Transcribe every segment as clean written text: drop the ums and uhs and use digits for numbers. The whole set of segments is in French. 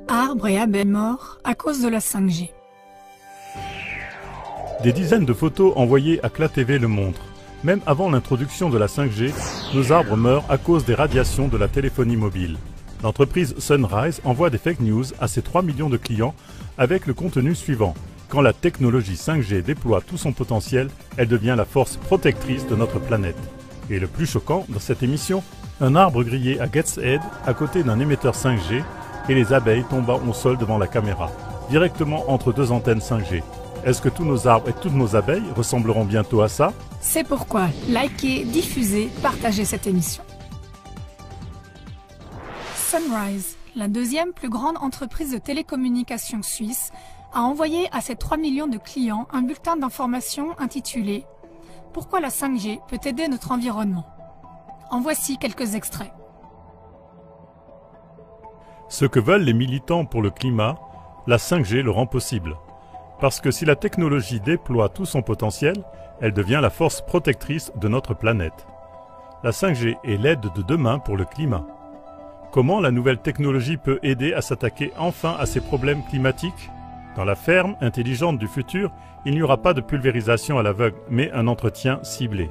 Arbres et abeilles morts à cause de la 5G. Des dizaines de photos envoyées à CLA TV le montrent. Même avant l'introduction de la 5G, nos arbres meurent à cause des radiations de la téléphonie mobile. L'entreprise Sunrise envoie des fake news à ses 3 millions de clients avec le contenu suivant. Quand la technologie 5G déploie tout son potentiel, elle devient la force protectrice de notre planète. Et le plus choquant dans cette émission, un arbre grillé à Gateshead à côté d'un émetteur 5G et les abeilles tombant au sol devant la caméra, directement entre deux antennes 5G. Est-ce que tous nos arbres et toutes nos abeilles ressembleront bientôt à ça? C'est pourquoi likez, diffusez, partagez cette émission. Sunrise, la deuxième plus grande entreprise de télécommunications suisse, a envoyé à ses 3 millions de clients un bulletin d'information intitulé « Pourquoi la 5G peut aider notre environnement ?» En voici quelques extraits. Ce que veulent les militants pour le climat, la 5G le rend possible. Parce que si la technologie déploie tout son potentiel, elle devient la force protectrice de notre planète. La 5G est l'aide de demain pour le climat. Comment la nouvelle technologie peut aider à s'attaquer enfin à ces problèmes climatiques? Dans la ferme intelligente du futur, il n'y aura pas de pulvérisation à l'aveugle, mais un entretien ciblé.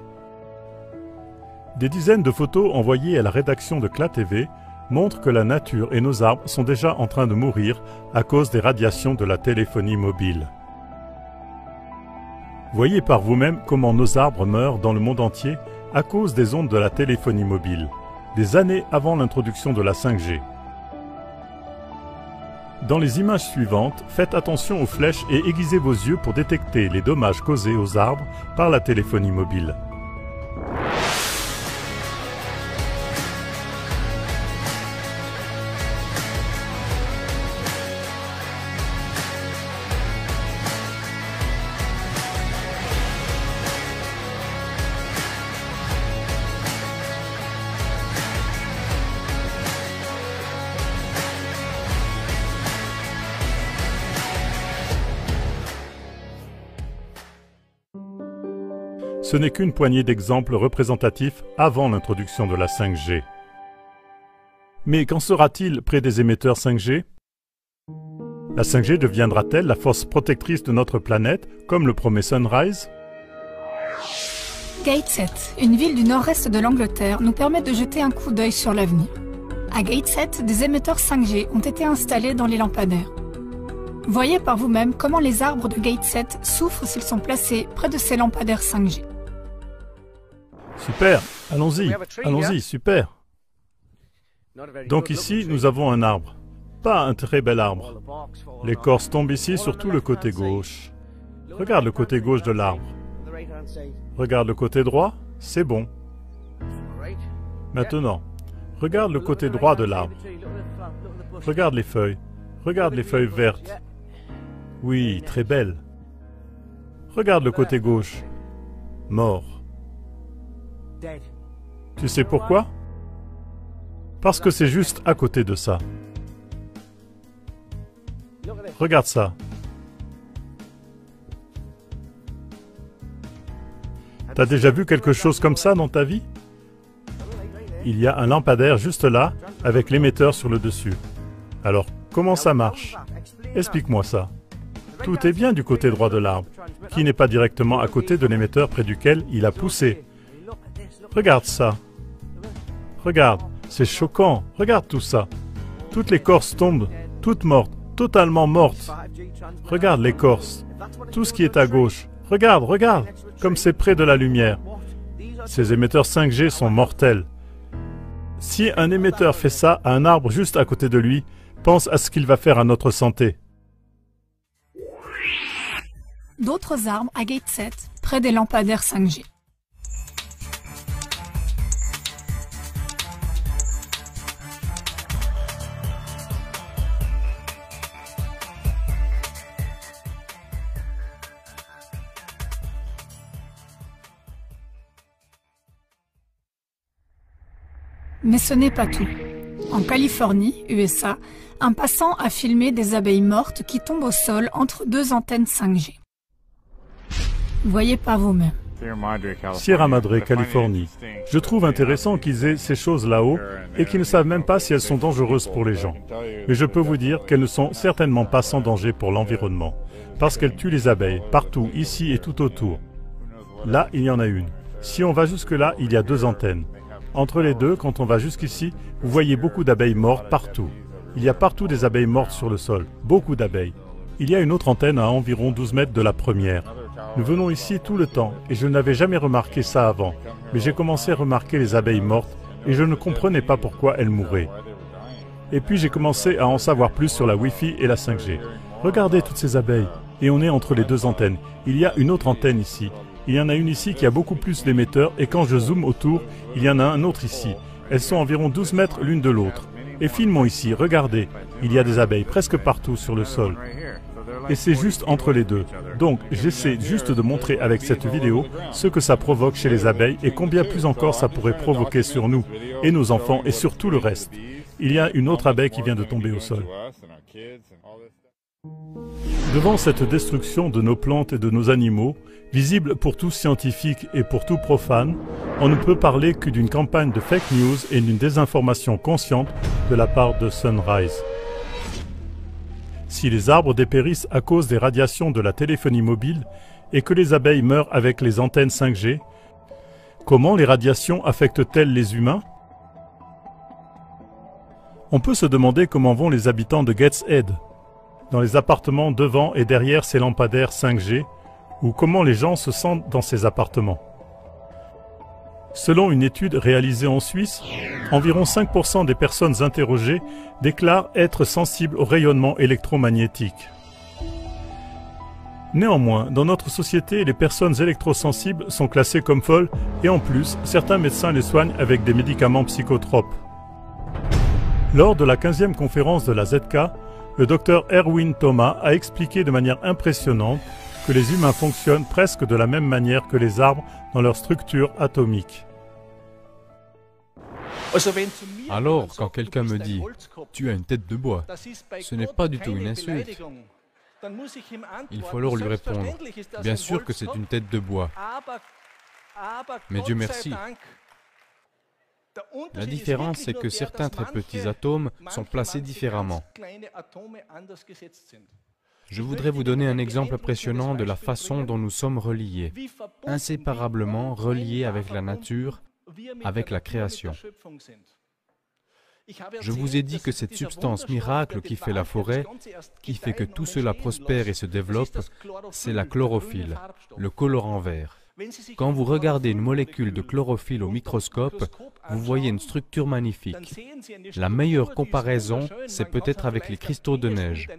Des dizaines de photos envoyées à la rédaction de CLA TV montrent que la nature et nos arbres sont déjà en train de mourir à cause des radiations de la téléphonie mobile. Voyez par vous-même comment nos arbres meurent dans le monde entier à cause des ondes de la téléphonie mobile, des années avant l'introduction de la 5G. Dans les images suivantes, faites attention aux flèches et aiguisez vos yeux pour détecter les dommages causés aux arbres par la téléphonie mobile. Ce n'est qu'une poignée d'exemples représentatifs avant l'introduction de la 5G. Mais qu'en sera-t-il près des émetteurs 5G? La 5G deviendra-t-elle la force protectrice de notre planète, comme le promet Sunrise? Gateshead, une ville du nord-est de l'Angleterre, nous permet de jeter un coup d'œil sur l'avenir. À Gateshead, des émetteurs 5G ont été installés dans les lampadaires. Voyez par vous-même comment les arbres de Gateshead souffrent s'ils sont placés près de ces lampadaires 5G. Super, allons-y, super. Donc ici, nous avons un arbre. Pas un très bel arbre. L'écorce tombe ici sur tout le côté gauche. Regarde le côté gauche de l'arbre. Regarde le côté droit, c'est bon. Maintenant, regarde le côté droit de l'arbre. Regarde les feuilles vertes. Oui, très belles. Regarde le côté gauche. Mort. Tu sais pourquoi? Parce que c'est juste à côté de ça. Regarde ça. T'as déjà vu quelque chose comme ça dans ta vie? Il y a un lampadaire juste là, avec l'émetteur sur le dessus. Alors, comment ça marche? Explique-moi ça. Tout est bien du côté droit de l'arbre, qui n'est pas directement à côté de l'émetteur près duquel il a poussé. Regarde ça. Regarde, c'est choquant. Regarde tout ça. Toute l'écorce tombe, toute morte, totalement morte. Regarde l'écorce. Tout ce qui est à gauche. Regarde, comme c'est près de la lumière. Ces émetteurs 5G sont mortels. Si un émetteur fait ça à un arbre juste à côté de lui, pense à ce qu'il va faire à notre santé. D'autres arbres à Gateshead, près des lampadaires 5G. Mais ce n'est pas tout. En Californie, USA, un passant a filmé des abeilles mortes qui tombent au sol entre deux antennes 5G. Voyez par vous-même. Sierra Madre, Californie. Je trouve intéressant qu'ils aient ces choses là-haut et qu'ils ne savent même pas si elles sont dangereuses pour les gens. Mais je peux vous dire qu'elles ne sont certainement pas sans danger pour l'environnement, parce qu'elles tuent les abeilles, partout, ici et tout autour. Là, il y en a une. Si on va jusque-là, il y a 2 antennes. Entre les deux, quand on va jusqu'ici, vous voyez beaucoup d'abeilles mortes partout. Il y a partout des abeilles mortes sur le sol, beaucoup d'abeilles. Il y a une autre antenne à environ 12 mètres de la première. Nous venons ici tout le temps et je n'avais jamais remarqué ça avant. Mais j'ai commencé à remarquer les abeilles mortes et je ne comprenais pas pourquoi elles mouraient. Et puis j'ai commencé à en savoir plus sur la Wi-Fi et la 5G. Regardez toutes ces abeilles. Et on est entre les 2 antennes. Il y a une autre antenne ici. Il y en a une ici qui a beaucoup plus d'émetteurs et quand je zoome autour, il y en a un autre ici. Elles sont environ 12 mètres l'une de l'autre. Et filmons ici, regardez. Il y a des abeilles presque partout sur le sol. Et c'est juste entre les deux. Donc, j'essaie juste de montrer avec cette vidéo ce que ça provoque chez les abeilles et combien plus encore ça pourrait provoquer sur nous, et nos enfants, et sur tout le reste. Il y a une autre abeille qui vient de tomber au sol. Devant cette destruction de nos plantes et de nos animaux, visible pour tout scientifique et pour tout profane, on ne peut parler que d'une campagne de fake news et d'une désinformation consciente de la part de Sunrise. Si les arbres dépérissent à cause des radiations de la téléphonie mobile et que les abeilles meurent avec les antennes 5G, comment les radiations affectent-elles les humains? On peut se demander comment vont les habitants de Gateshead, dans les appartements devant et derrière ces lampadaires 5G, ou comment les gens se sentent dans ces appartements. Selon une étude réalisée en Suisse, environ 5% des personnes interrogées déclarent être sensibles au rayonnement électromagnétique. Néanmoins, dans notre société, les personnes électrosensibles sont classées comme folles et en plus, certains médecins les soignent avec des médicaments psychotropes. Lors de la 15e conférence de la ZK, le Dr Erwin Thomas a expliqué de manière impressionnante que les humains fonctionnent presque de la même manière que les arbres dans leur structure atomique. Alors, quand quelqu'un me dit « tu as une tête de bois », ce n'est pas du tout une insulte. Il faut alors lui répondre « bien sûr que c'est une tête de bois, mais Dieu merci ». La différence, c'est que certains très petits atomes sont placés différemment. Je voudrais vous donner un exemple impressionnant de la façon dont nous sommes reliés, inséparablement reliés avec la nature, avec la création. Je vous ai dit que cette substance miracle qui fait la forêt, qui fait que tout cela prospère et se développe, c'est la chlorophylle, le colorant vert. Quand vous regardez une molécule de chlorophylle au microscope, vous voyez une structure magnifique. La meilleure comparaison, c'est peut-être avec les cristaux de neige.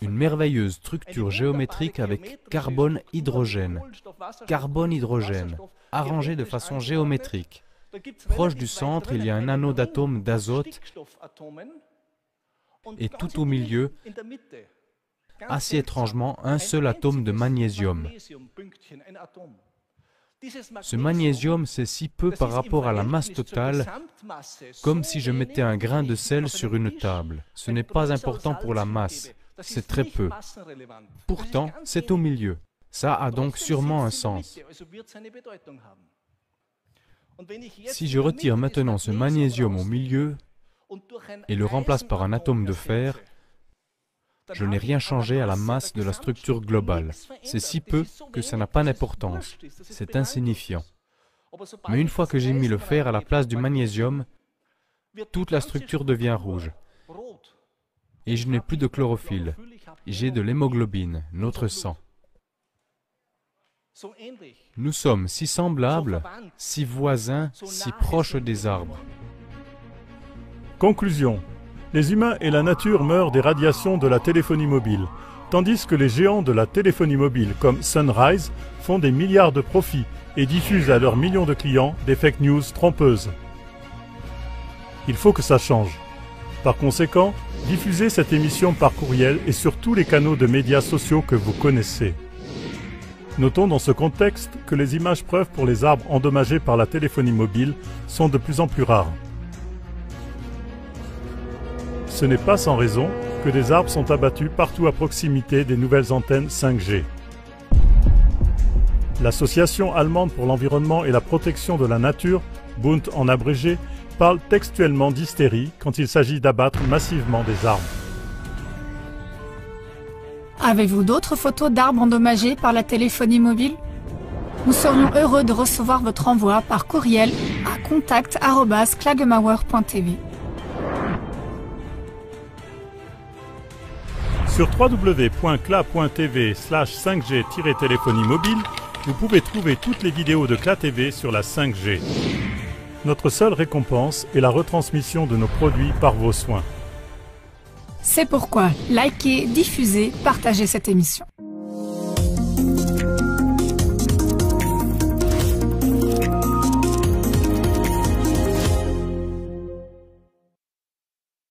Une merveilleuse structure géométrique avec carbone-hydrogène, arrangé de façon géométrique. Proche du centre, il y a un anneau d'atomes d'azote et tout au milieu, assez étrangement, un seul atome de magnésium. Ce magnésium, c'est si peu par rapport à la masse totale, comme si je mettais un grain de sel sur une table. Ce n'est pas important pour la masse, c'est très peu. Pourtant, c'est au milieu. Ça a donc sûrement un sens. Si je retire maintenant ce magnésium au milieu et le remplace par un atome de fer, je n'ai rien changé à la masse de la structure globale. C'est si peu que ça n'a pas d'importance. C'est insignifiant. Mais une fois que j'ai mis le fer à la place du magnésium, toute la structure devient rouge. Et je n'ai plus de chlorophylle. J'ai de l'hémoglobine, notre sang. Nous sommes si semblables, si voisins, si proches des arbres. Conclusion. Les humains et la nature meurent des radiations de la téléphonie mobile, tandis que les géants de la téléphonie mobile comme Sunrise font des milliards de profits et diffusent à leurs millions de clients des fake news trompeuses. Il faut que ça change. Par conséquent, diffusez cette émission par courriel et sur tous les canaux de médias sociaux que vous connaissez. Notons dans ce contexte que les images preuves pour les arbres endommagés par la téléphonie mobile sont de plus en plus rares. Ce n'est pas sans raison que des arbres sont abattus partout à proximité des nouvelles antennes 5G. L'association allemande pour l'environnement et la protection de la nature, Bund en abrégé, parle textuellement d'hystérie quand il s'agit d'abattre massivement des arbres. Avez-vous d'autres photos d'arbres endommagés par la téléphonie mobile? Nous serions heureux de recevoir votre envoi par courriel à contact@klagemauer.tv. Sur www.kla.tv/5G-téléphonie mobile, vous pouvez trouver toutes les vidéos de KLA TV sur la 5G. Notre seule récompense est la retransmission de nos produits par vos soins. C'est pourquoi likez, diffusez, partagez cette émission.